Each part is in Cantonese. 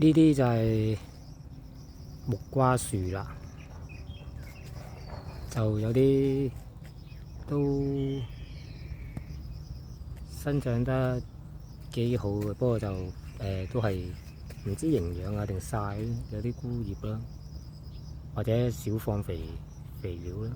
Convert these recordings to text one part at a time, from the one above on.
呢啲就係木瓜樹啦，就有啲都生長得幾好嘅，不過就都係唔知營養啊定曬，有啲枯葉啦，或者少放肥料啦。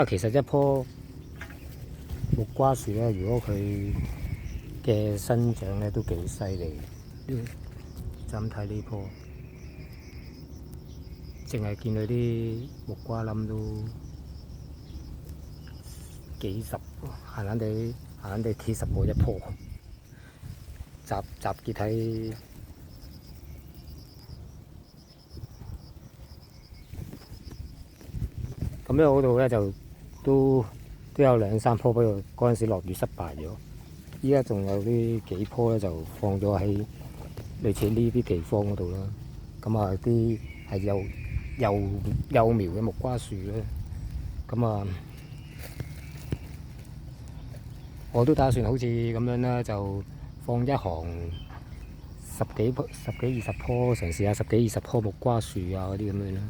其實一棵木瓜樹咧，如果佢嘅生長咧都幾犀利。就咁睇呢棵，淨係見到啲木瓜冧都幾十，閒閒地幾十個一棵，集結喺咁樣嗰度咧，就都有2、3棵，不過嗰陣時落雨失敗咗。依家仲有啲幾棵咧，就放咗喺類似呢啲地方嗰度啦。咁啊，啲係幼苗嘅木瓜樹咧。咁啊，我都打算好似咁樣啦，就放一行10幾20棵，嘗試下10幾20棵木瓜樹啊嗰啲咁樣啦。